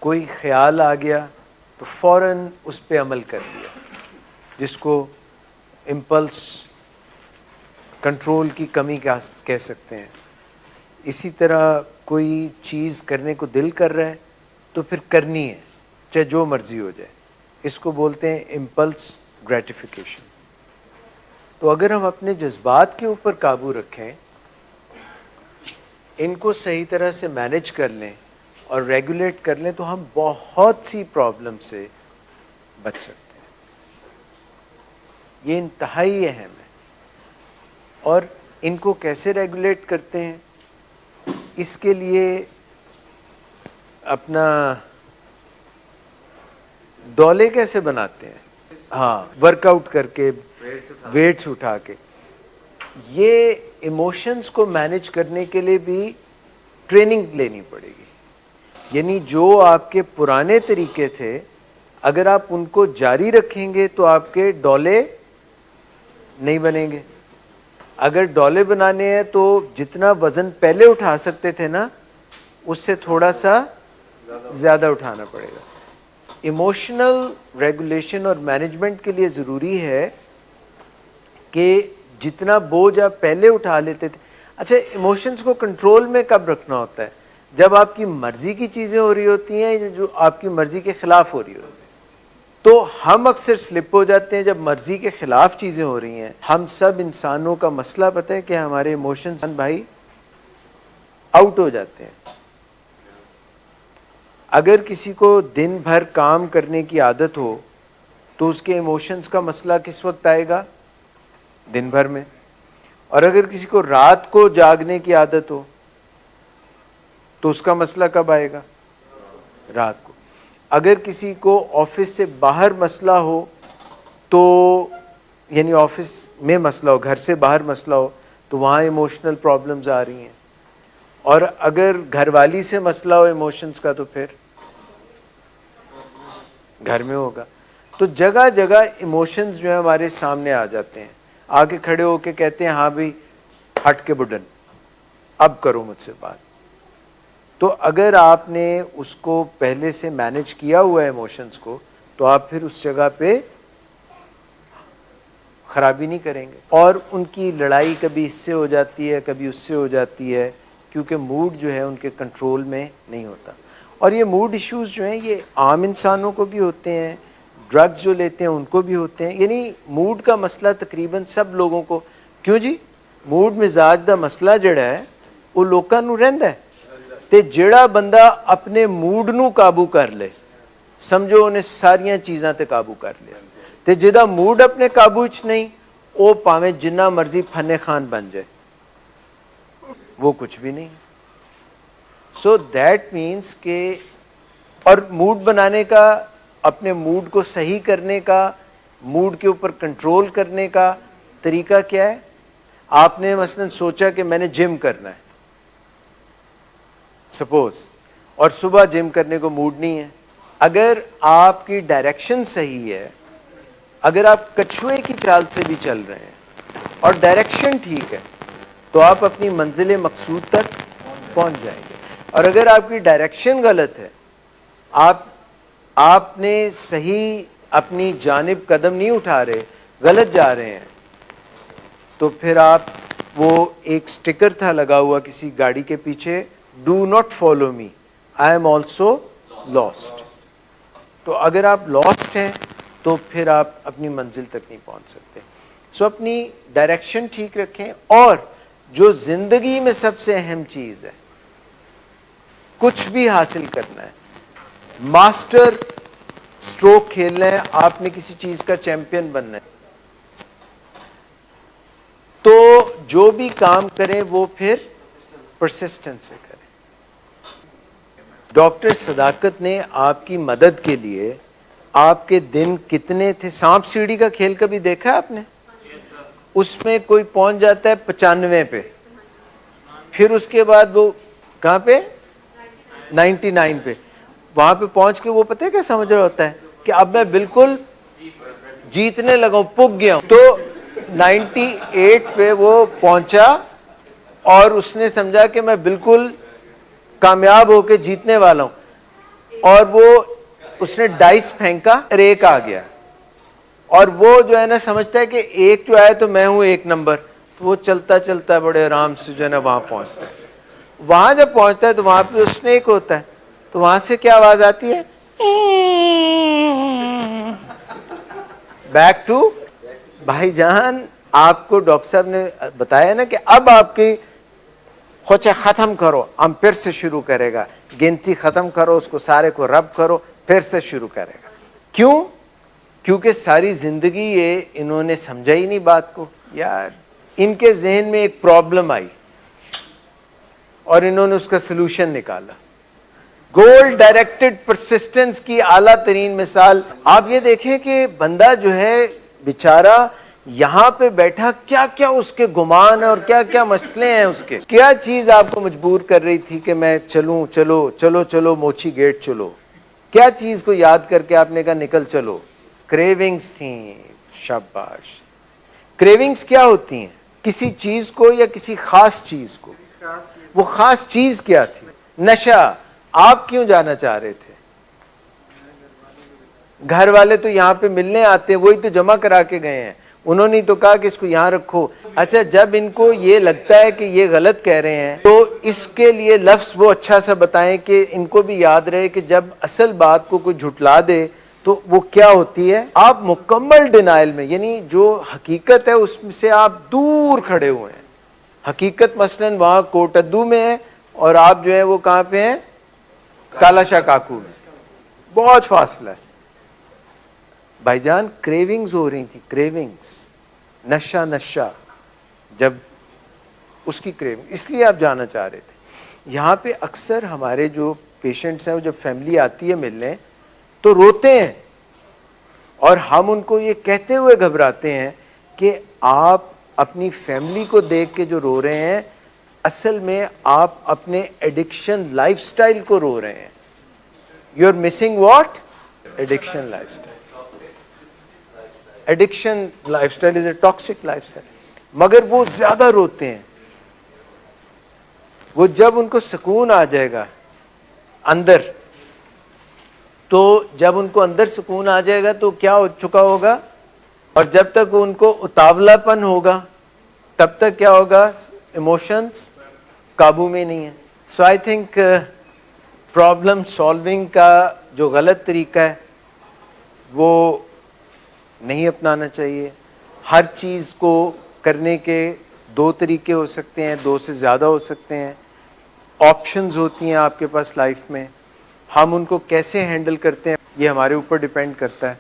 کوئی خیال آ گیا تو فوراً اس پہ عمل کر لیا، جس کو امپلس کنٹرول کی کمی کہہ سکتے ہیں۔ اسی طرح کوئی چیز کرنے کو دل کر رہا ہے تو پھر کرنی ہے، چاہے جو مرضی ہو جائے، اس کو بولتے ہیں امپلس گریٹیفیکیشن۔ تو اگر ہم اپنے جذبات کے اوپر قابو رکھیں، ان کو صحیح طرح سے مینیج کر لیں اور ریگولیٹ کر لیں تو ہم بہت سی پرابلم سے بچ سکتے ہیں۔ یہ انتہائی اہم ہے۔ اور ان کو کیسے ریگولیٹ کرتے ہیں؟ اس کے لیے اپنا ڈولے کیسے بناتے ہیں؟ ہاں، ورک آؤٹ کر کے، ویٹس اٹھا کے۔ یہ ایموشنز کو مینیج کرنے کے لیے بھی ٹریننگ لینی پڑے گی۔ یعنی جو آپ کے پرانے طریقے تھے، اگر آپ ان کو جاری رکھیں گے تو آپ کے ڈولے نہیں بنیں گے۔ اگر ڈولے بنانے ہیں تو جتنا وزن پہلے اٹھا سکتے تھے نا، اس سے تھوڑا سا زیادہ اٹھانا پڑے گا۔ ایموشنل ریگولیشن اور مینجمنٹ کے لیے ضروری ہے کہ جتنا بوجھ آپ پہلے اٹھا لیتے تھے۔ اچھا، ایموشنز کو کنٹرول میں کب رکھنا ہوتا ہے؟ جب آپ کی مرضی کی چیزیں ہو رہی ہوتی ہیں یا جو آپ کی مرضی کے خلاف ہو رہی ہوتی ہیں۔ تو ہم اکثر سلپ ہو جاتے ہیں جب مرضی کے خلاف چیزیں ہو رہی ہیں۔ ہم سب انسانوں کا مسئلہ پتہ ہے کہ ہمارے ایموشنز بھائی آؤٹ ہو جاتے ہیں۔ اگر کسی کو دن بھر کام کرنے کی عادت ہو تو اس کے ایموشنز کا مسئلہ کس وقت آئے گا؟ دن بھر میں۔ اور اگر کسی کو رات کو جاگنے کی عادت ہو تو اس کا مسئلہ کب آئے گا؟ رات کو۔ اگر کسی کو آفس سے باہر مسئلہ ہو تو، یعنی آفس میں مسئلہ ہو، گھر سے باہر مسئلہ ہو تو وہاں ایموشنل پرابلمز آ رہی ہیں۔ اور اگر گھر والی سے مسئلہ ہو ایموشنز کا تو پھر گھر میں ہوگا۔ تو جگہ جگہ ایموشنز جو ہیں ہمارے سامنے آ جاتے ہیں، آ کے کھڑے ہو کے کہتے ہیں ہاں بھائی ہٹ کے بڈن، اب کرو مجھ سے بات۔ تو اگر آپ نے اس کو پہلے سے مینیج کیا ہوا ہے ایموشنز کو، تو آپ پھر اس جگہ پہ خرابی نہیں کریں گے۔ اور ان کی لڑائی کبھی اس سے ہو جاتی ہے، کبھی اس سے ہو جاتی ہے، کیونکہ موڈ جو ہے ان کے کنٹرول میں نہیں ہوتا۔ اور یہ موڈ ایشوز جو ہیں یہ عام انسانوں کو بھی ہوتے ہیں، ڈرگز جو لیتے ہیں ان کو بھی ہوتے ہیں۔ یعنی موڈ کا مسئلہ تقریباً سب لوگوں کو، کیوں جی؟ موڈ مزاج دا مسئلہ جڑا ہے وہ لوکاں نوں رہندا ہے۔ تے جڑا بندہ اپنے موڈ نو قابو کر لے، سمجھو انہیں ساریاں چیزاں تے قابو کر لیا۔ تے جدا موڈ اپنے قابو چ نہیں، وہ پاویں جنہ مرضی فنے خان بن جائے، وہ کچھ بھی نہیں۔ سو دیٹ مینس کہ، اور موڈ بنانے کا، اپنے موڈ کو صحیح کرنے کا، موڈ کے اوپر کنٹرول کرنے کا طریقہ کیا ہے؟ آپ نے مثلا سوچا کہ میں نے جم کرنا ہے، سپوز، اور صبح جم کرنے کو موڈ نہیں ہے۔ اگر آپ کی ڈائریکشن صحیح ہے، اگر آپ کچھوے کی چال سے بھی چل رہے ہیں اور ڈائریکشن ٹھیک ہے، تو آپ اپنی منزل مقصود تک پہنچ جائیں گے۔ اور اگر آپ کی ڈائریکشن غلط ہے، آپ نے صحیح اپنی جانب قدم نہیں اٹھا رہے، غلط جا رہے ہیں، تو پھر آپ، وہ ایک سٹیکر تھا لگا ہوا کسی گاڑی کے پیچھے، do not follow me, I am also last. تو اگر آپ لاسٹ ہیں تو پھر آپ اپنی منزل تک نہیں پہنچ سکتے۔ سو اپنی ڈائریکشن ٹھیک رکھیں۔ اور جو زندگی میں سب سے اہم چیز ہے، کچھ بھی حاصل کرنا ہے، ماسٹر سٹروک کھیلنا ہے، آپ نے کسی چیز کا چیمپئن بننا ہے، تو جو بھی کام کریں وہ پھر پرسسٹنس سے کریں۔ ڈاکٹر صداقت نے آپ کی مدد کے لیے، آپ کے دن کتنے تھے؟ سانپ سیڑھی کا کھیل کبھی دیکھا آپ نے؟ اس میں کوئی پہنچ جاتا ہے 95 پہ، پھر اس کے بعد وہ کہاں پہ؟ 99 پہ۔ وہاں پہ پہنچ کے وہ پتہ ہے کیا سمجھ رہا ہوتا ہے کہ اب میں بالکل جیتنے لگا ہوں، پک گیا ہوں۔ تو 98 پہ وہ پہنچا اور اس نے سمجھا کہ میں بالکل کامیاب ہو کے جیتنے والا ہوں۔ اور وہ اس نے ڈائس پھینکا اور ایک آ گیا, اور وہ جو ہے نا سمجھتا ہے کہ ایک جو آیا تو میں ہوں ایک نمبر, تو وہ چلتا چلتا بڑے آرام سے جو ہے نا وہاں پہنچتا ہے. وہاں جب پہنچتا ہے تو وہاں پہ اسنیک ہوتا ہے, تو وہاں سے کیا آواز آتی ہے؟ Back to. بھائی جان آپ کو ڈاکٹر صاحب نے بتایا نا کہ اب آپ کی خوچہ ختم کرو, ہم پھر سے شروع کرے گا, گنتی ختم کرو, اس کو سارے کو رب کرو, پھر سے شروع کرے گا. کیوں؟ کیونکہ ساری زندگی یہ انہوں نے سمجھا ہی نہیں بات کو. یار ان کے ذہن میں ایک پرابلم آئی اور انہوں نے اس کا سلوشن نکالا. گول ڈائریکٹڈ پرسسٹنس کی اعلیٰ ترین مثال آپ یہ دیکھیں کہ بندہ جو ہے بیچارہ یہاں پہ بیٹھا, کیا کیا اس کے گمان اور کیا کیا مسئلے ہیں اس کے, کیا چیز آپ کو مجبور کر رہی تھی کہ میں چلوں, چلو چلو چلو موچی گیٹ چلو, کیا چیز کو یاد کر کے آپ نے کہا نکل چلو؟ کریونگز تھیں. شاباش. کریونگز کیا ہوتی ہیں؟ کسی چیز کو یا کسی خاص چیز کو. وہ خاص چیز کیا تھی؟ نشہ. آپ کیوں جانا چاہ رہے تھے؟ گھر والے تو یہاں پہ ملنے آتے ہیں, وہی تو جمع کرا کے گئے ہیں, انہوں نے تو کہا کہ اس کو یہاں رکھو. اچھا جب ان کو یہ لگتا ہے کہ یہ غلط کہہ رہے ہیں تو اس کے لیے لفظ وہ اچھا سا بتائیں کہ ان کو بھی یاد رہے کہ جب اصل بات کو کوئی جھٹلا دے تو وہ کیا ہوتی ہے. آپ مکمل ڈینائل میں, یعنی جو حقیقت ہے اس سے آپ دور کھڑے ہوئے ہیں. حقیقت مثلا وہاں کوٹدو میں ہے اور آپ جو ہے وہ کہاں پہ ہیں؟ کالا شاہ کاکو میں. بہت فاصلہ ہے. بھائی جان کریونگز ہو رہی تھی, کریونگز, نشہ نشہ, جب اس کی کریونگ, اس لیے آپ جانا چاہ رہے تھے. یہاں پہ اکثر ہمارے جو پیشنٹس ہیں وہ جب فیملی آتی ہے ملنے تو روتے ہیں, اور ہم ان کو یہ کہتے ہوئے گھبراتے ہیں کہ آپ اپنی فیملی کو دیکھ کے جو رو رہے ہیں, اصل میں آپ اپنے ایڈکشن لائف سٹائل کو رو رہے ہیں. You are missing what? Addiction lifestyle. Addiction lifestyle is a toxic lifestyle. مگر وہ زیادہ روتے ہیں. وہ جب ان کو سکون آ جائے گا اندر, تو جب ان کو اندر سکون آ جائے گا تو کیا ہو چکا ہوگا, اور جب تک ان کو اتاولا پن ہوگا تب تک کیا ہوگا؟ ایموشنز قابو میں نہیں ہیں. سو آئی تھنک پرابلم سالونگ کا جو غلط طریقہ ہے وہ نہیں اپنانا چاہیے. ہر چیز کو کرنے کے دو طریقے ہو سکتے ہیں, دو سے زیادہ ہو سکتے ہیں. آپشنز ہوتی ہیں آپ کے پاس لائف میں, ہم ان کو کیسے ہینڈل کرتے ہیں یہ ہمارے اوپر ڈیپینڈ کرتا ہے.